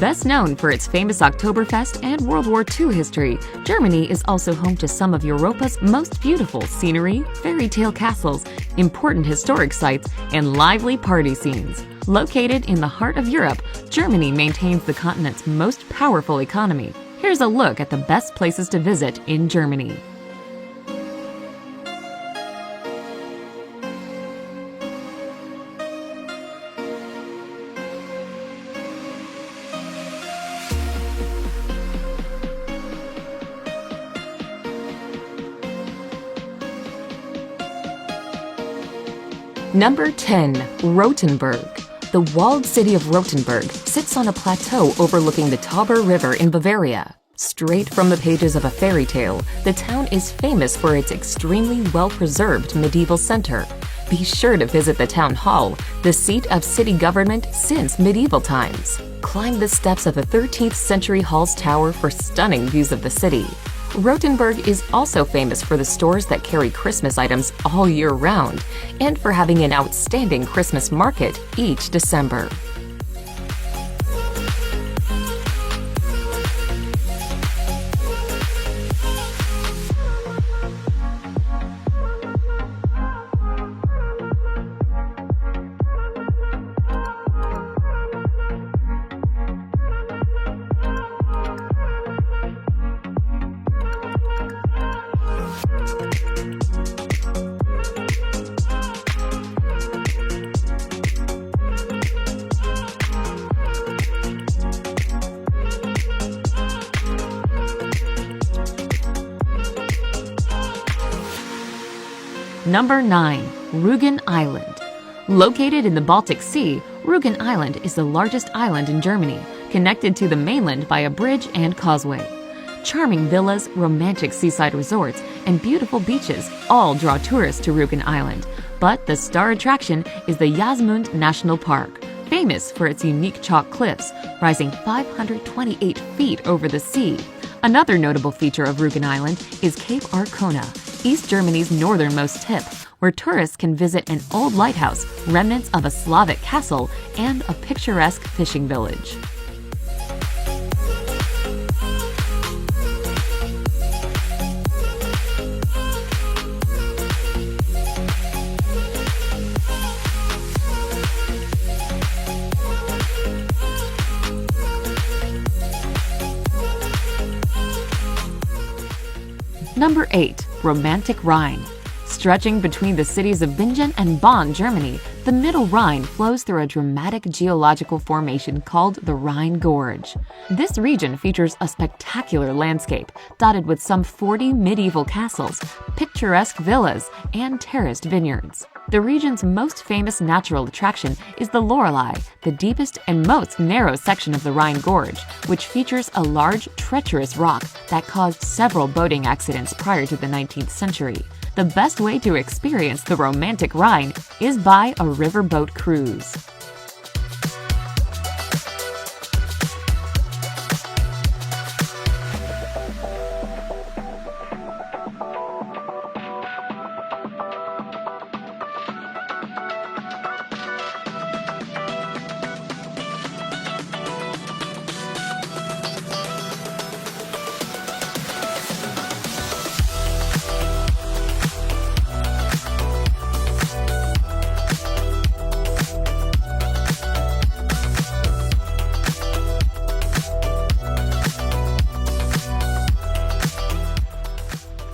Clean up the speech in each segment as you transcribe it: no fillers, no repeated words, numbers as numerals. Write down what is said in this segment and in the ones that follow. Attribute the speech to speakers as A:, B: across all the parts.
A: Best known for its famous Oktoberfest and World War II history, Germany is also home to some of Europa's most beautiful scenery, fairy tale castles, important historic sites, and lively party scenes. Located in the heart of Europe, Germany maintains the continent's most powerful economy. Here's a look at the best places to visit in Germany. Number 10. Rothenburg. The walled city of Rothenburg sits on a plateau overlooking the Tauber River in Bavaria. Straight from the pages of a fairy tale, the town is famous for its extremely well-preserved medieval center. Be sure to visit the town hall, the seat of city government since medieval times. Climb the steps of the 13th century hall's tower for stunning views of the city. Rothenburg is also famous for the stores that carry Christmas items all year round and for having an outstanding Christmas market each December. Number 9. Rügen Island. Located in the Baltic Sea, Rügen Island is the largest island in Germany, connected to the mainland by a bridge and causeway. Charming villas, romantic seaside resorts, and beautiful beaches all draw tourists to Rügen Island, but the star attraction is the Jasmund National Park, famous for its unique chalk cliffs, rising 528 feet over the sea. Another notable feature of Rügen Island is Cape Arkona, East Germany's northernmost tip, where tourists can visit an old lighthouse, remnants of a Slavic castle, and a picturesque fishing village. Number 8. Romantic Rhine. Stretching between the cities of Bingen and Bonn, Germany, the Middle Rhine flows through a dramatic geological formation called the Rhine Gorge. This region features a spectacular landscape, dotted with some 40 medieval castles, picturesque villas, and terraced vineyards. The region's most famous natural attraction is the Lorelei, the deepest and most narrow section of the Rhine Gorge, which features a large, treacherous rock that caused several boating accidents prior to the 19th century. The best way to experience the romantic Rhine is by a riverboat cruise.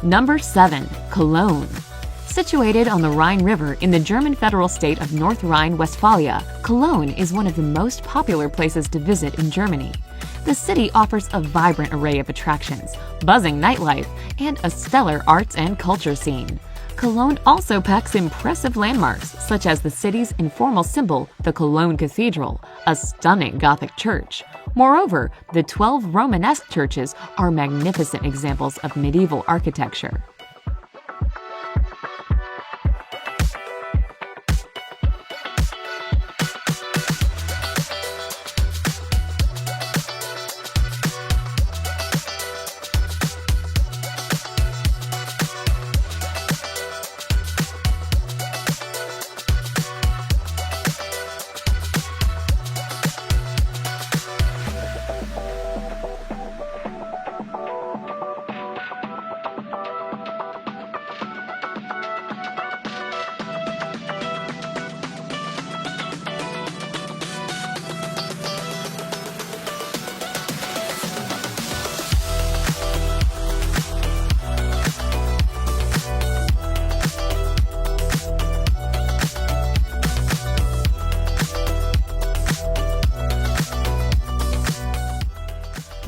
A: Number 7. Cologne. Situated on the Rhine River in the German federal state of North Rhine-Westphalia, Cologne is one of the most popular places to visit in Germany. The city offers a vibrant array of attractions, buzzing nightlife, and a stellar arts and culture scene. Cologne also packs impressive landmarks, such as the city's informal symbol, the Cologne Cathedral, a stunning Gothic church. Moreover, the 12 Romanesque churches are magnificent examples of medieval architecture.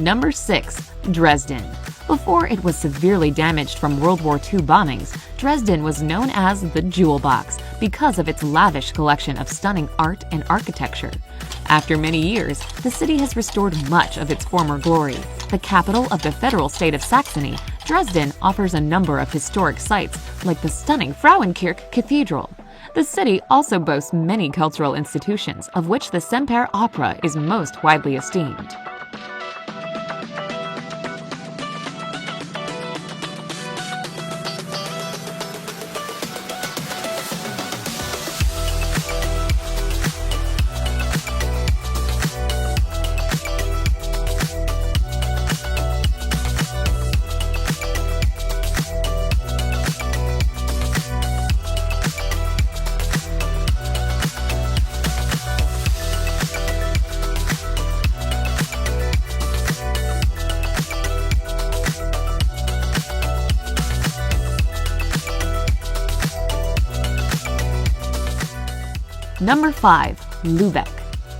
A: Number 6. Dresden. Before it was severely damaged from World War II bombings, Dresden was known as the Jewel Box because of its lavish collection of stunning art and architecture. After many years, the city has restored much of its former glory. The capital of the federal state of Saxony, Dresden offers a number of historic sites, like the stunning Frauenkirche Cathedral. The city also boasts many cultural institutions, of which the Semper Opera is most widely esteemed. Number 5. Lübeck.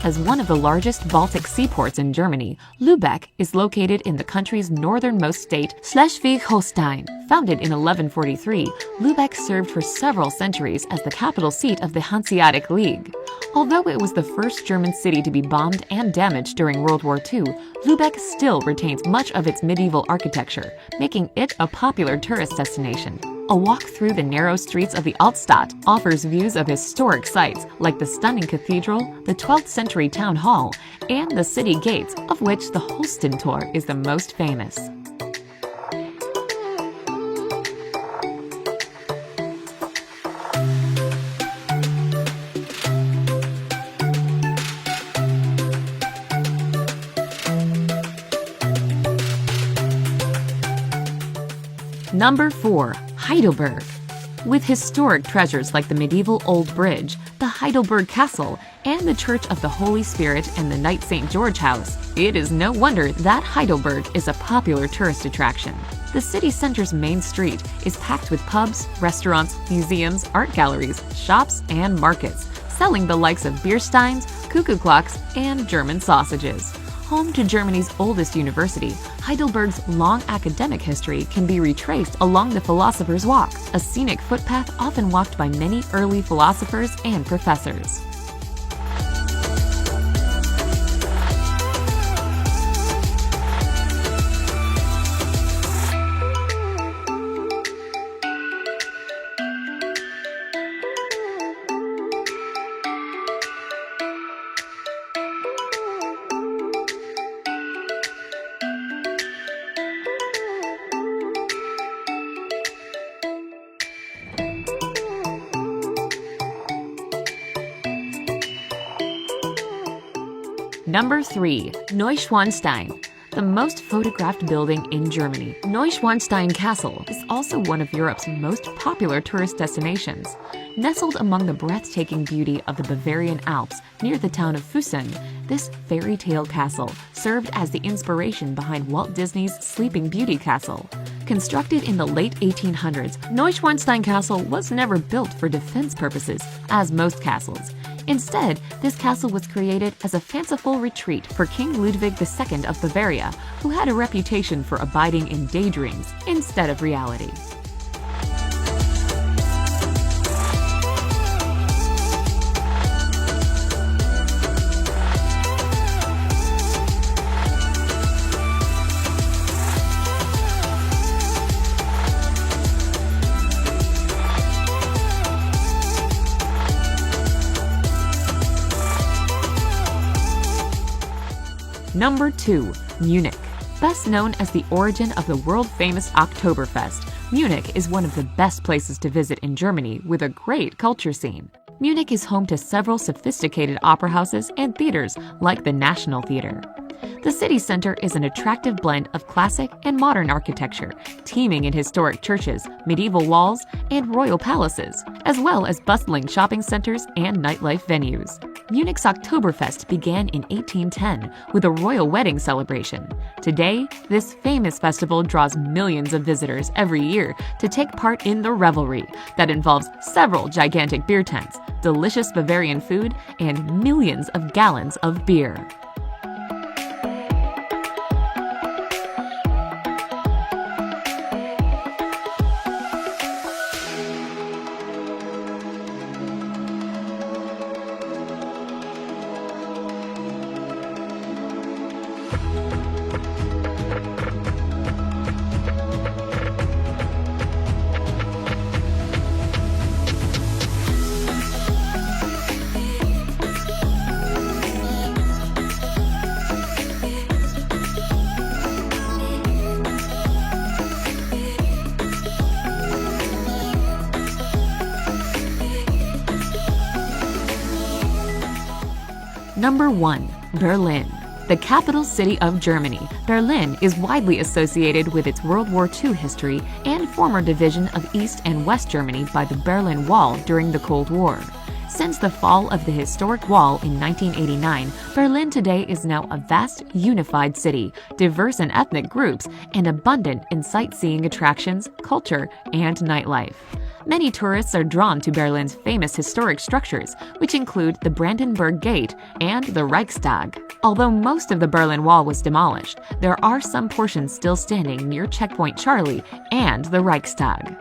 A: As one of the largest Baltic seaports in Germany, Lübeck is located in the country's northernmost state, Schleswig-Holstein. Founded in 1143, Lübeck served for several centuries as the capital seat of the Hanseatic League. Although it was the first German city to be bombed and damaged during World War II, Lübeck still retains much of its medieval architecture, making it a popular tourist destination. A walk through the narrow streets of the Altstadt offers views of historic sites like the stunning cathedral, the 12th century town hall, and the city gates, of which the Holstentor is the most famous. Number 4. Heidelberg. With historic treasures like the medieval Old Bridge, the Heidelberg Castle, and the Church of the Holy Spirit and the Knight St. George House, it is no wonder that Heidelberg is a popular tourist attraction. The city center's main street is packed with pubs, restaurants, museums, art galleries, shops, and markets, selling the likes of beer steins, cuckoo clocks, and German sausages. Home to Germany's oldest university, Heidelberg's long academic history can be retraced along the Philosopher's Walk, a scenic footpath often walked by many early philosophers and professors. Number 3. Neuschwanstein. The most photographed building in Germany, Neuschwanstein Castle is also one of Europe's most popular tourist destinations. Nestled among the breathtaking beauty of the Bavarian Alps near the town of Füssen, this fairy tale castle served as the inspiration behind Walt Disney's Sleeping Beauty Castle. Constructed in the late 1800s, Neuschwanstein Castle was never built for defense purposes, as most castles. Instead, this castle was created as a fanciful retreat for King Ludwig II of Bavaria, who had a reputation for abiding in daydreams instead of reality. Number 2. Munich. Best known as the origin of the world-famous Oktoberfest, Munich is one of the best places to visit in Germany with a great culture scene. Munich is home to several sophisticated opera houses and theaters like the National Theatre. The city center is an attractive blend of classic and modern architecture, teeming in historic churches, medieval walls, and royal palaces, as well as bustling shopping centers and nightlife venues. Munich's Oktoberfest began in 1810 with a royal wedding celebration. Today, this famous festival draws millions of visitors every year to take part in the revelry that involves several gigantic beer tents, delicious Bavarian food, and millions of gallons of beer. Number 1. Berlin. The capital city of Germany, Berlin is widely associated with its World War II history and former division of East and West Germany by the Berlin Wall during the Cold War. Since the fall of the historic wall in 1989, Berlin today is now a vast, unified city, diverse in ethnic groups, and abundant in sightseeing attractions, culture, and nightlife. Many tourists are drawn to Berlin's famous historic structures, which include the Brandenburg Gate and the Reichstag. Although most of the Berlin Wall was demolished, there are some portions still standing near Checkpoint Charlie and the Reichstag.